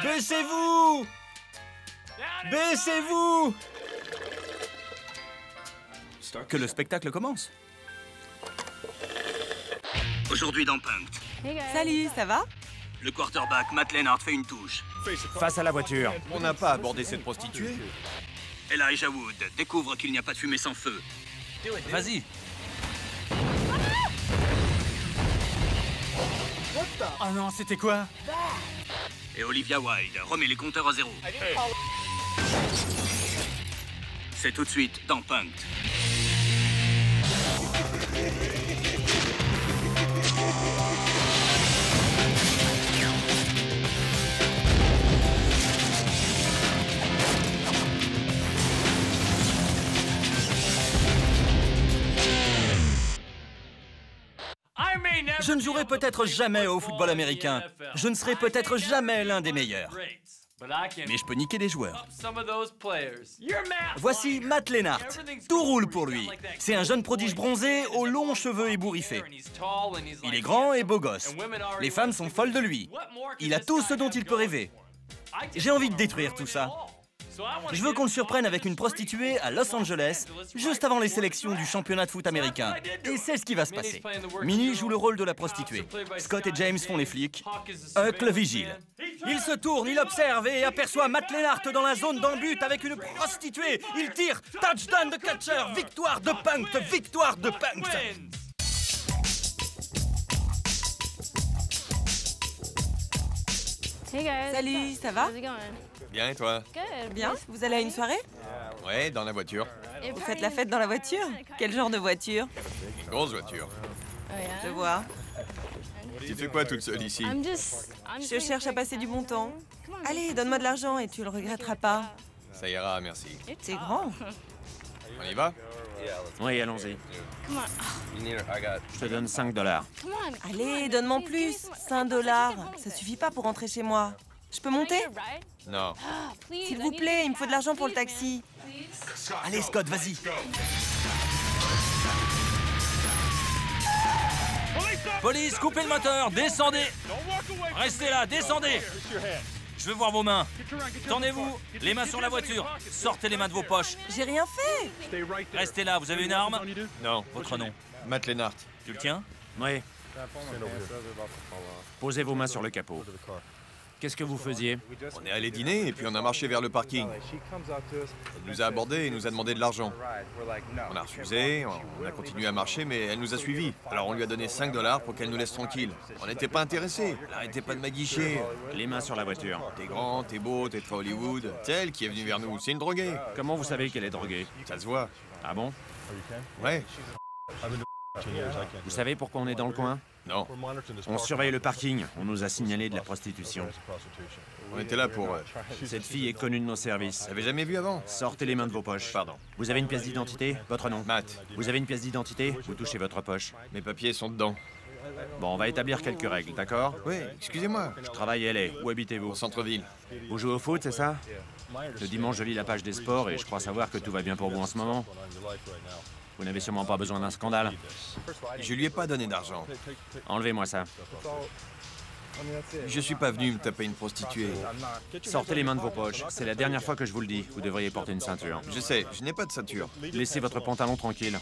Baissez-vous! Baissez-vous! Que le spectacle commence. Aujourd'hui dans Punk'd, Salut, ça va? le quarterback Matt Leinart fait une touche. Face à la voiture. On n'a pas abordé cette prostituée. Elijah Wood découvre qu'il n'y a pas de fumée sans feu. Vas-y. Oh non, c'était quoi? Et Olivia Wilde remet les compteurs à zéro. C'est tout de suite dans Punk'd. Je ne jouerai peut-être jamais au football américain. Je ne serai peut-être jamais l'un des meilleurs. Mais je peux niquer des joueurs. Voici Matt Leinart. Tout roule pour lui. C'est un jeune prodige bronzé aux longs cheveux ébouriffés. Il est grand et beau gosse. Les femmes sont folles de lui. Il a tout ce dont il peut rêver. J'ai envie de détruire tout ça. Je veux qu'on le surprenne avec une prostituée à Los Angeles, juste avant les sélections du championnat de foot américain. Et c'est ce qui va se passer. Minnie joue le rôle de la prostituée. Scott et James font les flics. Huck le vigile. Il se tourne, il observe et aperçoit Matt Leinart dans la zone d'en but avec une prostituée. Il tire. Touchdown de catcher. Victoire de Punk'd. Victoire de Punk'd. Salut, ça va? Bien, et toi? Bien, vous allez à une soirée? Ouais, dans la voiture. Vous faites la fête dans la voiture? Quel genre de voiture? Une grosse voiture. Je vois. Tu fais quoi toute seule ici? Je cherche à passer du bon temps. Allez, donne-moi de l'argent et tu le regretteras pas. Ça ira, merci. C'est grand. On y va? Oui, allons-y. Je te donne 5 $. Allez, donne-moi plus. 5 $. Ça suffit pas pour rentrer chez moi. Je peux monter? Non. S'il vous plaît, il me faut de l'argent pour le taxi. Allez, Scott, vas-y. Police, coupez le moteur, descendez. Restez là, descendez. Je veux voir vos mains. Tendez-vous, les mains sur la voiture. Sortez les mains de vos poches. J'ai rien fait. Restez là, vous avez une arme? Non. Votre nom? Matt Leinart. Tu le tiens? Oui. Posez vos mains sur le capot. Qu'est-ce que vous faisiez? On est allé dîner et puis on a marché vers le parking. Elle nous a abordés et nous a demandé de l'argent. On a refusé, on a continué à marcher, mais elle nous a suivis. Alors on lui a donné 5 $ pour qu'elle nous laisse tranquille. On n'était pas intéressés. Elle arrêtait pas de m'aguicher. Les mains sur la voiture. T'es grand, t'es beau, t'es très Hollywood. C'est elle qui est venue vers nous. C'est une droguée. Comment vous savez qu'elle est droguée? Ça se voit. Ah bon? Ouais. Vous savez pourquoi on est dans le coin? Non. On surveille le parking. On nous a signalé de la prostitution. On était là pour... Cette fille est connue de nos services. T'avais jamais vu avant? Sortez les mains de vos poches. Pardon. Vous avez une pièce d'identité? Votre nom? Matt. Vous avez une pièce d'identité? Vous touchez votre poche. Mes papiers sont dedans. Bon, on va établir quelques règles, d'accord? Oui, excusez-moi. Je travaille à LA. Où habitez-vous? Au centre-ville. Vous jouez au foot, c'est ça? Le dimanche, je lis la page des sports et je crois savoir que tout va bien pour vous en ce moment. Vous n'avez sûrement pas besoin d'un scandale. Je lui ai pas donné d'argent. Enlevez-moi ça. Je suis pas venu me taper une prostituée. Sortez les mains de vos poches. C'est la dernière fois que je vous le dis. Vous devriez porter une ceinture. Je sais, je n'ai pas de ceinture. Laissez votre pantalon tranquille.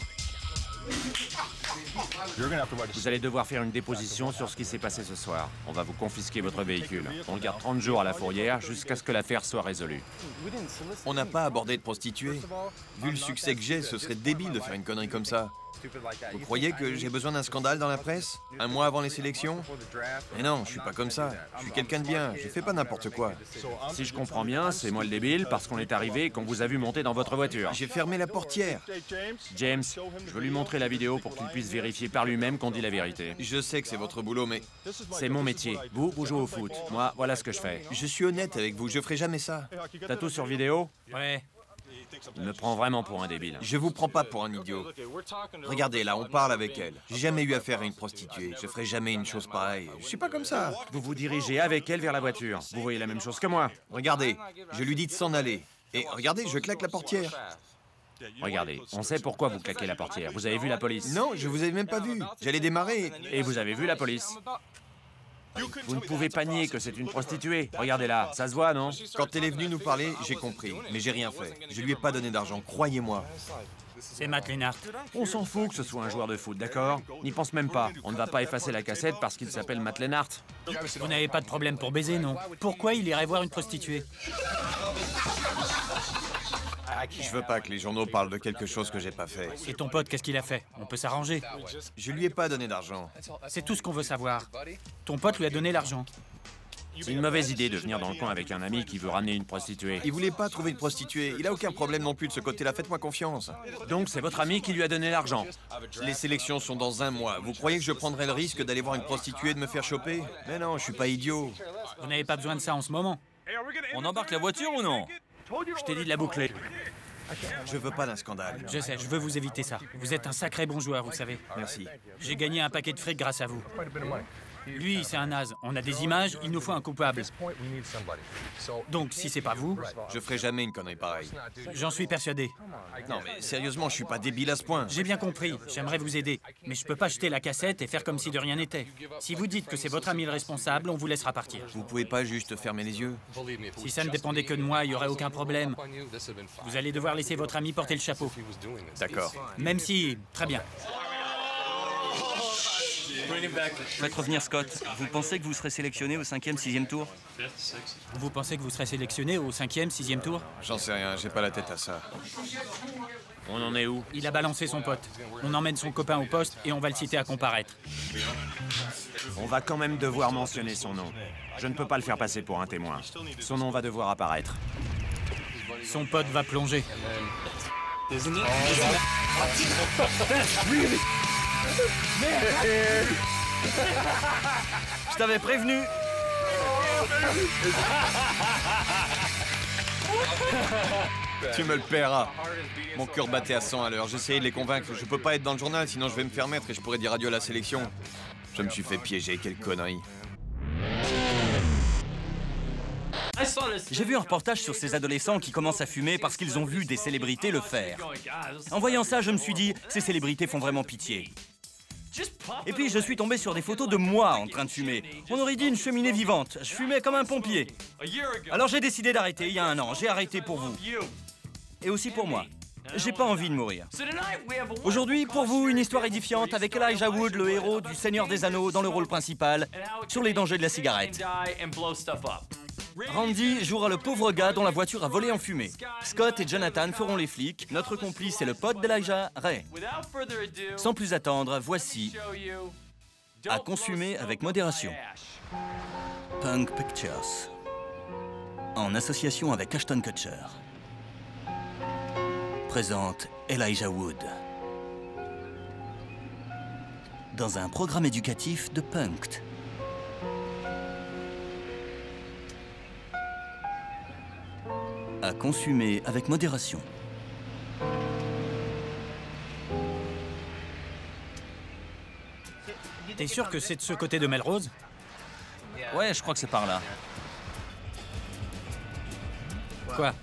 Vous allez devoir faire une déposition sur ce qui s'est passé ce soir. On va vous confisquer votre véhicule. On le garde 30 jours à la fourrière jusqu'à ce que l'affaire soit résolue. On n'a pas abordé de prostituée. Vu le succès que j'ai, ce serait débile de faire une connerie comme ça. Vous croyez que j'ai besoin d'un scandale dans la presse? Un mois avant les sélections? Mais non, je suis pas comme ça. Je suis quelqu'un de bien. Je fais pas n'importe quoi. Si je comprends bien, c'est moi le débile parce qu'on est arrivé et qu'on vous a vu monter dans votre voiture. J'ai fermé la portière. James, je veux lui montrer la vidéo pour qu'il puisse vérifier par lui-même qu'on dit la vérité. Je sais que c'est votre boulot, mais C'est mon métier. Vous jouez au foot. Moi, voilà ce que je fais. je suis honnête avec vous. Je ferai jamais ça. T'as tout sur vidéo? Ouais. Il me prend vraiment pour un débile. Je vous prends pas pour un idiot. Regardez, là, on parle avec elle. J'ai jamais eu affaire à une prostituée. Je ferai jamais une chose pareille. Je suis pas comme ça. Vous vous dirigez avec elle vers la voiture. Vous voyez la même chose que moi. Regardez, je lui dis de s'en aller. Et regardez, je claque la portière. Regardez, on sait pourquoi vous claquez la portière. Vous avez vu la police? Non, je vous avais même pas vu. J'allais démarrer. Et vous avez vu la police? Vous ne pouvez pas nier que c'est une prostituée. Regardez-la, ça se voit, non? Quand elle est venue nous parler, j'ai compris, mais j'ai rien fait. Je lui ai pas donné d'argent, croyez-moi. C'est Matt Lennart. On s'en fout que ce soit un joueur de foot, d'accord? N'y pense même pas. On ne va pas effacer la cassette parce qu'il s'appelle Matt Lennart. Vous n'avez pas de problème pour baiser, non? Pourquoi il irait voir une prostituée? Je veux pas que les journaux parlent de quelque chose que j'ai pas fait. Et ton pote, qu'est-ce qu'il a fait? On peut s'arranger. Je lui ai pas donné d'argent. C'est tout ce qu'on veut savoir. Ton pote lui a donné l'argent. C'est une mauvaise idée de venir dans le coin avec un ami qui veut ramener une prostituée. Il voulait pas trouver une prostituée. Il a aucun problème non plus de ce côté-là. Faites-moi confiance. Donc c'est votre ami qui lui a donné l'argent. Les sélections sont dans 1 mois. Vous croyez que je prendrais le risque d'aller voir une prostituée et de me faire choper? Mais non, je suis pas idiot. Vous n'avez pas besoin de ça en ce moment. On embarque la voiture ou non? Je t'ai dit de la boucler. Je veux pas d'un scandale. Je sais, je veux vous éviter ça. Vous êtes un sacré bon joueur, vous savez. Merci. J'ai gagné un paquet de fric grâce à vous. Lui, c'est un naze. On a des images, il nous faut un coupable. Donc, si c'est pas vous, Je ferai jamais une connerie pareille. j'en suis persuadé. Non mais sérieusement, je suis pas débile à ce point. J'ai bien compris, j'aimerais vous aider. Mais je peux pas jeter la cassette et faire comme si de rien n'était. Si vous dites que c'est votre ami le responsable, on vous laissera partir. Vous pouvez pas juste fermer les yeux? Si ça ne dépendait que de moi, il y aurait aucun problème. Vous allez devoir laisser votre ami porter le chapeau. D'accord. Même si... Très bien. Faites revenir Scott. Vous pensez que vous serez sélectionné au 5e, 6e tour? Vous pensez que vous serez sélectionné au 5e, 6e tour? J'en sais rien, j'ai pas la tête à ça. On en est où? Il a balancé son pote. On emmène son copain au poste et on va le citer à comparaître. On va quand même devoir mentionner son nom. Je ne peux pas le faire passer pour un témoin. Son nom va devoir apparaître. Son pote va plonger. Je t'avais prévenu. Tu me le paieras. Mon cœur battait à 100 à l'heure. J'essayais de les convaincre. Je peux pas être dans le journal, sinon je vais me faire mettre et je pourrais dire adieu à la sélection. Je me suis fait piéger, quelle connerie. J'ai vu un reportage sur ces adolescents qui commencent à fumer parce qu'ils ont vu des célébrités le faire. En voyant ça, je me suis dit, ces célébrités font vraiment pitié. Et puis je suis tombé sur des photos de moi en train de fumer. On aurait dit une cheminée vivante. Je fumais comme un pompier. Alors j'ai décidé d'arrêter il y a 1 an. J'ai arrêté pour vous. Et aussi pour moi. J'ai pas envie de mourir. Aujourd'hui, pour vous, une histoire édifiante avec Elijah Wood, le héros du Seigneur des Anneaux, dans le rôle principal, sur les dangers de la cigarette. Randy jouera le pauvre gars dont la voiture a volé en fumée. Scott et Jonathan feront les flics. Notre complice est le pote d'Elijah, Ray. Sans plus attendre, voici à consommer avec modération. Punk Pictures, en association avec Ashton Kutcher, présente Elijah Wood dans un programme éducatif de Punk'd. À consommer avec modération. T'es sûr que c'est de ce côté de Melrose? Ouais, je crois que c'est par là. Quoi?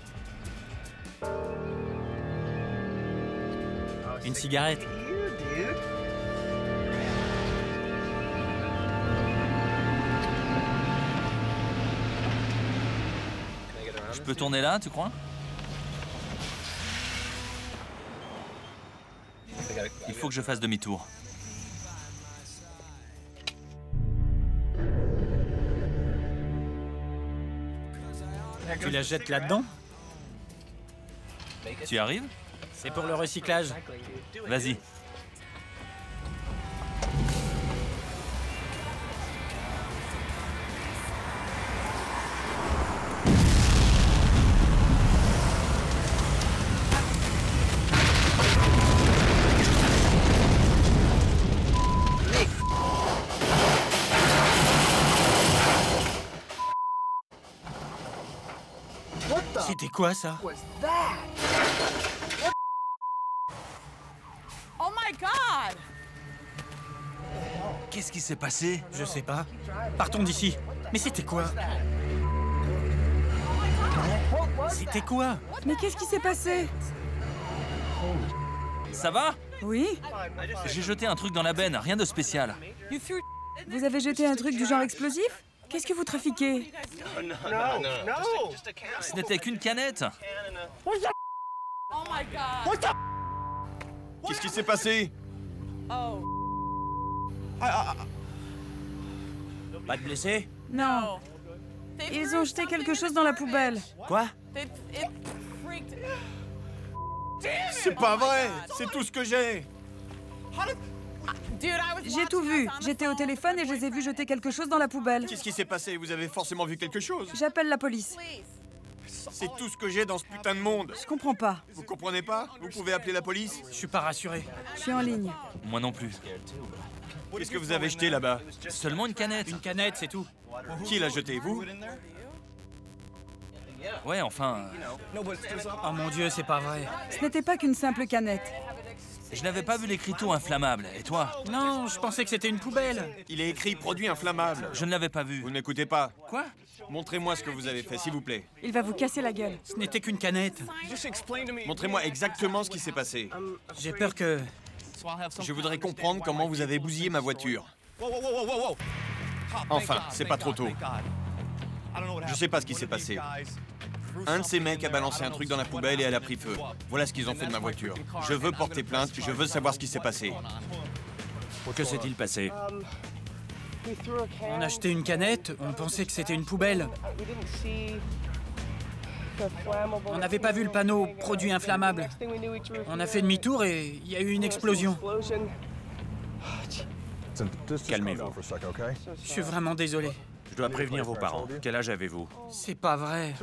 Une cigarette? Je peux tourner là, tu crois? Il faut que je fasse demi-tour. Tu la jettes là-dedans? Tu arrives? C'est pour le recyclage. Vas-y. C'était quoi ça? Oh my God! Qu'est-ce qui s'est passé? Je sais pas. Partons d'ici. Mais c'était quoi? C'était quoi? Mais qu'est-ce qui s'est passé? Ça va? Oui? J'ai jeté un truc dans la benne, rien de spécial. Vous avez jeté un truc du genre explosif? Qu'est-ce que vous trafiquez? Ce n'était qu'une canette. Qu'est-ce qui s'est passé? Pas de blessés? Non. Ils ont jeté quelque chose dans la poubelle. Quoi? C'est pas vrai! C'est tout ce que j'ai! J'ai tout vu. J'étais au téléphone et je les ai vus jeter quelque chose dans la poubelle. Qu'est-ce qui s'est passé? Vous avez forcément vu quelque chose? J'appelle la police. C'est tout ce que j'ai dans ce putain de monde! Je comprends pas. Vous comprenez pas? Vous pouvez appeler la police? Je suis pas rassuré. Je suis en ligne. Moi non plus. Qu'est-ce que vous avez jeté là-bas? Seulement une canette. Une canette, c'est tout. Qui l'a jeté? Vous? Ouais, enfin... Oh mon Dieu, c'est pas vrai. Ce n'était pas qu'une simple canette. Je n'avais pas vu l'écriteau inflammable. Et toi? Non, je pensais que c'était une poubelle. Il est écrit produit inflammable. Je ne l'avais pas vu. Vous n'écoutez pas? Quoi? Montrez-moi ce que vous avez fait, s'il vous plaît. Il va vous casser la gueule. Ce n'était qu'une canette. Montrez-moi exactement ce qui s'est passé. J'ai peur que... Je voudrais comprendre comment vous avez bousillé ma voiture. Enfin, c'est pas trop tôt. Je sais pas ce qui s'est passé. Un de ces mecs a balancé un truc dans la poubelle et elle a pris feu. Voilà ce qu'ils ont fait de ma voiture. Je veux porter plainte, je veux savoir ce qui s'est passé. Que s'est-il passé? On a acheté une canette, on pensait que c'était une poubelle. On n'avait pas vu le panneau « Produit inflammable ». On a fait demi-tour et il y a eu une explosion. Calmez-vous. Je suis vraiment désolé. Je dois prévenir vos parents. Quel âge avez-vous? C'est pas vrai.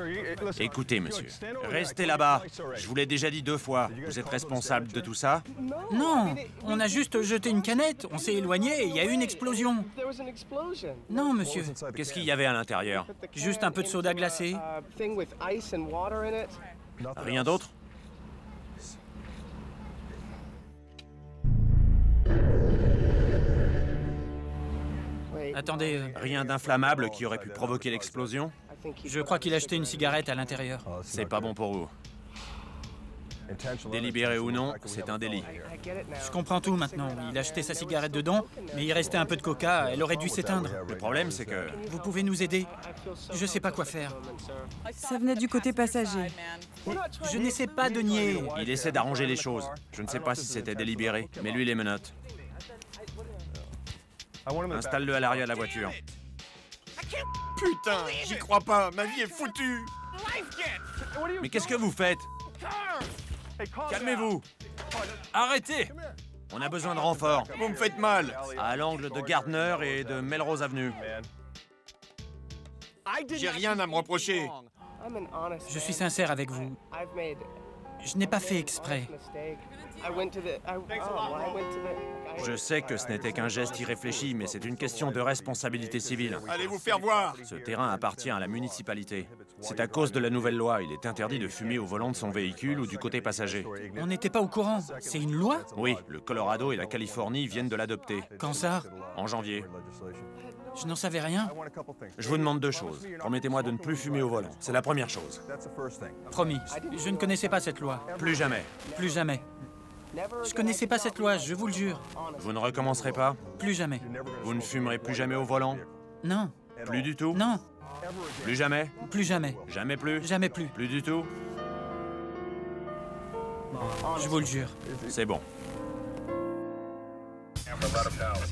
Écoutez, monsieur. Restez là-bas. Je vous l'ai déjà dit 2 fois. Vous êtes responsable de tout ça? Non, on a juste jeté une canette, on s'est éloigné et il y a eu une explosion. Non, monsieur. Qu'est-ce qu'il y avait à l'intérieur? Juste un peu de soda glacé. Rien d'autre? Attendez, Rien d'inflammable qui aurait pu provoquer l'explosion? je crois qu'il a acheté une cigarette à l'intérieur. C'est pas bon pour vous. Délibéré ou non, c'est un délit. Je comprends tout maintenant. Il a acheté sa cigarette dedans, mais il restait un peu de coca, elle aurait dû s'éteindre. Le problème, c'est que... Vous pouvez nous aider? Je sais pas quoi faire. Ça venait du côté passager. Je n'essaie pas de nier. Il essaie d'arranger les choses. Je ne sais pas si c'était délibéré, mais lui les menotte. Installe-le à l'arrière de la voiture. Putain, j'y crois pas, ma vie est foutue. Mais qu'est-ce que vous faites? Calmez-vous. Arrêtez! On a besoin de renfort. Vous me faites mal. À l'angle de Gardner et de Melrose Avenue. J'ai rien à me reprocher. Je suis sincère avec vous. Je n'ai pas fait exprès. Je sais que ce n'était qu'un geste irréfléchi, mais c'est une question de responsabilité civile. Allez vous faire voir. Ce terrain appartient à la municipalité. C'est à cause de la nouvelle loi. Il est interdit de fumer au volant de son véhicule ou du côté passager. On n'était pas au courant. C'est une loi? Oui, le Colorado et la Californie viennent de l'adopter. Quand ça? En janvier. Je n'en savais rien. Je vous demande 2 choses. Promettez-moi de ne plus fumer au volant. C'est la première chose. Promis. Je ne connaissais pas cette loi. Plus jamais. Plus jamais. Je connaissais pas cette loi, je vous le jure. Vous ne recommencerez pas? Plus jamais. Vous ne fumerez plus jamais au volant? Non. Plus du tout? Non. Plus jamais? Plus jamais. Jamais plus? Jamais plus. Plus du tout? Je vous le jure. C'est bon.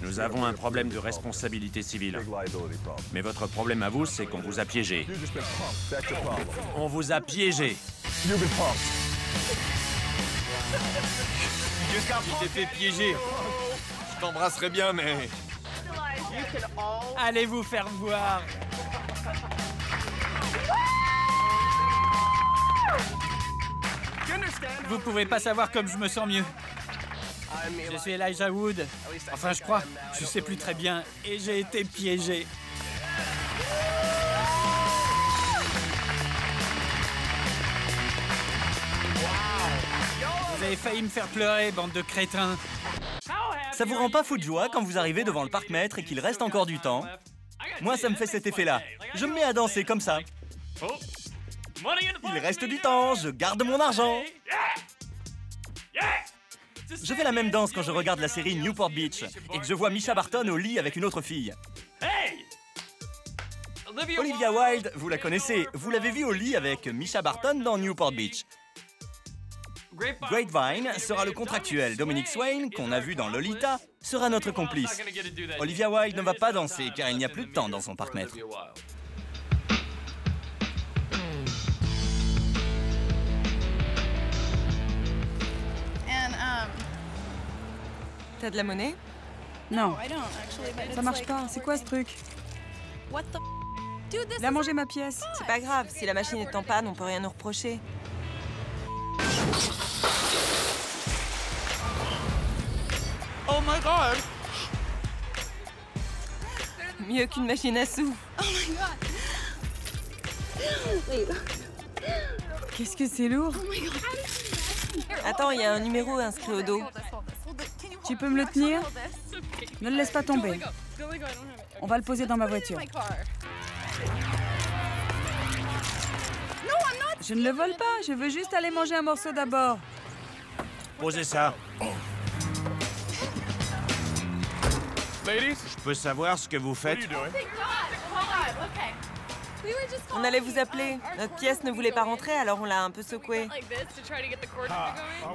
Nous avons un problème de responsabilité civile. Mais votre problème à vous, c'est qu'on vous a piégé. On vous a piégé. Tu t'es fait piéger. Je t'embrasserais bien, mais... Allez vous faire voir. Vous pouvez pas savoir comme je me sens mieux. Je suis Elijah Wood. Enfin, je crois. Je sais plus très bien. Et j'ai été piégé. Vous avez failli me faire pleurer, bande de crétins. Ça vous rend pas fou de joie quand vous arrivez devant le parc-mètre et qu'il reste encore du temps? Moi, ça me fait cet effet-là. Je me mets à danser comme ça. Il reste du temps, je garde mon argent. Je fais la même danse quand je regarde la série Newport Beach et que je vois Misha Barton au lit avec une autre fille. Hey! Olivia Wilde, vous la connaissez. Vous l'avez vue au lit avec Misha Barton dans Newport Beach. Grapevine sera le contractuel. Dominic Swain, qu'on a vu dans Lolita, sera notre complice. Olivia Wilde ne va pas danser car il n'y a plus de temps dans son parc-mètre. T'as de la monnaie? Non, ça marche pas. C'est quoi ce truc? Il a mangé ma pièce. C'est pas grave, si la machine est en panne, on peut rien nous reprocher. Oh my God! Mieux qu'une machine à sous. Qu'est-ce que c'est lourd? Attends, il y a un numéro inscrit au dos. Tu peux me le tenir? Ne le laisse pas tomber. On va le poser dans ma voiture. Je ne le vole pas, je veux juste aller manger un morceau d'abord. Posez ça. Ladies? Je peux savoir ce que vous faites? On allait vous appeler. Notre pièce ne voulait pas rentrer, alors on l'a un peu secouée.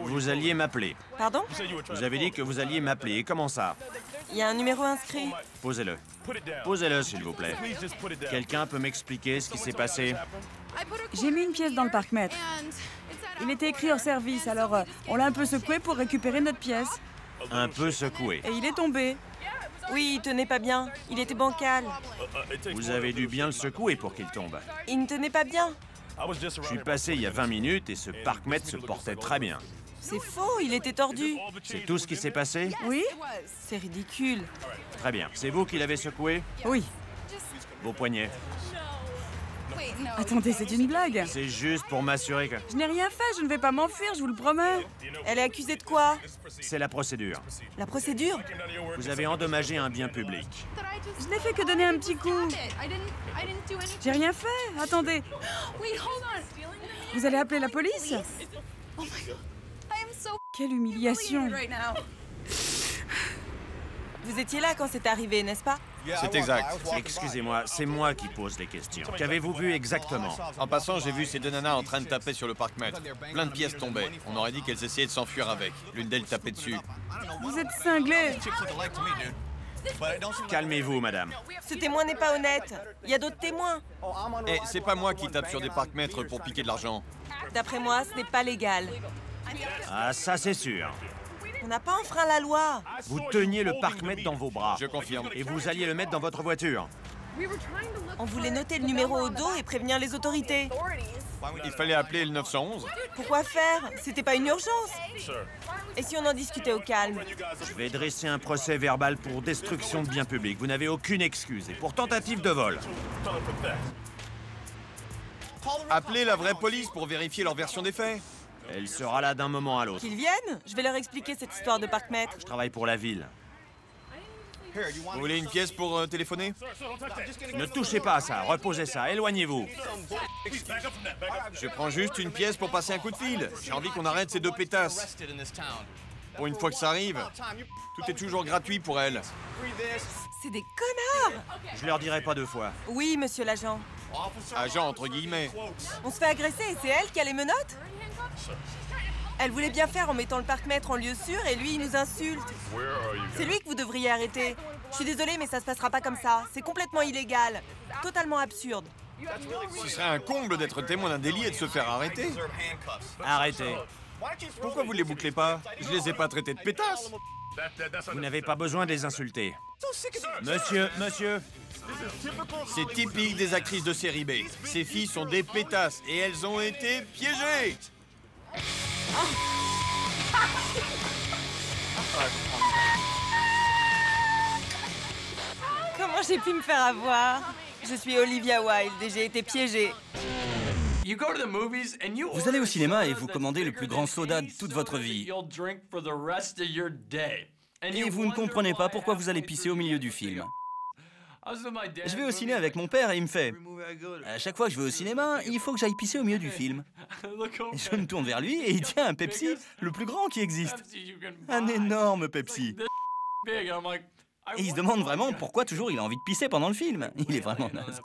Vous alliez m'appeler. Pardon? Vous avez dit que vous alliez m'appeler. Comment ça? Il y a un numéro inscrit. Posez-le. Posez-le, s'il vous plaît. Quelqu'un peut m'expliquer ce qui s'est passé? J'ai mis une pièce dans le parc-mètre. Il était écrit hors service, alors on l'a un peu secoué pour récupérer notre pièce. Un peu secoué. Et il est tombé. Oui, il tenait pas bien. Il était bancal. Vous avez dû bien le secouer pour qu'il tombe. Il ne tenait pas bien. Je suis passé il y a 20 minutes et ce parc-mètre se portait très bien. C'est faux, il était tordu. C'est tout ce qui s'est passé? Oui? C'est ridicule. Très bien. C'est vous qui l'avez secoué? Oui. Vos poignets. Attendez, c'est une blague. C'est juste pour m'assurer que... Je n'ai rien fait, je ne vais pas m'enfuir, je vous le promets. Elle est accusée de quoi? C'est la procédure. La procédure? Vous avez endommagé un bien public. Je n'ai fait que donner un petit coup. J'ai rien fait. Attendez. Vous allez appeler la police? Quelle humiliation. Vous étiez là quand c'est arrivé, n'est-ce pas? C'est exact. Excusez-moi, c'est moi qui pose les questions. Qu'avez-vous vu exactement? En passant, j'ai vu ces deux nanas en train de taper sur le parc-mètre. Plein de pièces tombaient. On aurait dit qu'elles essayaient de s'enfuir avec. L'une d'elles tapait dessus. Vous êtes cinglé. Calmez-vous, madame. Ce témoin n'est pas honnête. Il y a d'autres témoins. Et c'est pas moi qui tape sur des parc-mètres pour piquer de l'argent. D'après moi, ce n'est pas légal. Ah, ça c'est sûr. On n'a pas enfreint la loi. Vous teniez le parc-mètre dans vos bras. Je confirme. Et vous alliez le mettre dans votre voiture. On voulait noter le numéro au dos et prévenir les autorités. Il fallait appeler le 911. Pourquoi faire? C'était pas une urgence. Et si on en discutait au calme? Je vais dresser un procès verbal pour destruction de biens publics. Vous n'avez aucune excuse. Et pour tentative de vol. Appelez la vraie police pour vérifier leur version des faits. Elle sera là d'un moment à l'autre. Qu'ils viennent? Je vais leur expliquer cette histoire de parc-mètre. Je travaille pour la ville. Vous voulez une pièce pour téléphoner? Ne touchez pas à ça. Reposez ça. Éloignez-vous. Je prends juste une pièce pour passer un coup de fil. J'ai envie qu'on arrête ces deux pétasses. Pour une fois que ça arrive, tout est toujours gratuit pour elles. C'est des connards! Je leur dirai pas deux fois. Oui, monsieur l'agent. Agent entre guillemets. On se fait agresser et c'est elle qui a les menottes? Elle voulait bien faire en mettant le parc-mètre en lieu sûr et lui, il nous insulte. C'est lui que vous devriez arrêter. Je suis désolée, mais ça se passera pas comme ça. C'est complètement illégal. Totalement absurde. Ce serait un comble d'être témoin d'un délit et de se faire arrêter. Arrêtez. Pourquoi vous les bouclez pas? Je les ai pas traités de pétasses. Vous n'avez pas besoin de les insulter. Monsieur, monsieur. C'est typique des actrices de série B. Ces filles sont des pétasses et elles ont été piégées. Comment j'ai pu me faire avoir? Je suis Olivia Wilde et j'ai été piégée. Vous allez au cinéma et vous commandez le plus grand soda de toute votre vie. Et vous ne comprenez pas pourquoi vous allez pisser au milieu du film. Je vais au ciné avec mon père et il me fait « À chaque fois que je vais au cinéma, il faut que j'aille pisser au milieu du film. » Je me tourne vers lui et il tient un Pepsi, le plus grand qui existe. Un énorme Pepsi. Et il se demande vraiment pourquoi toujours il a envie de pisser pendant le film. Il est vraiment naze.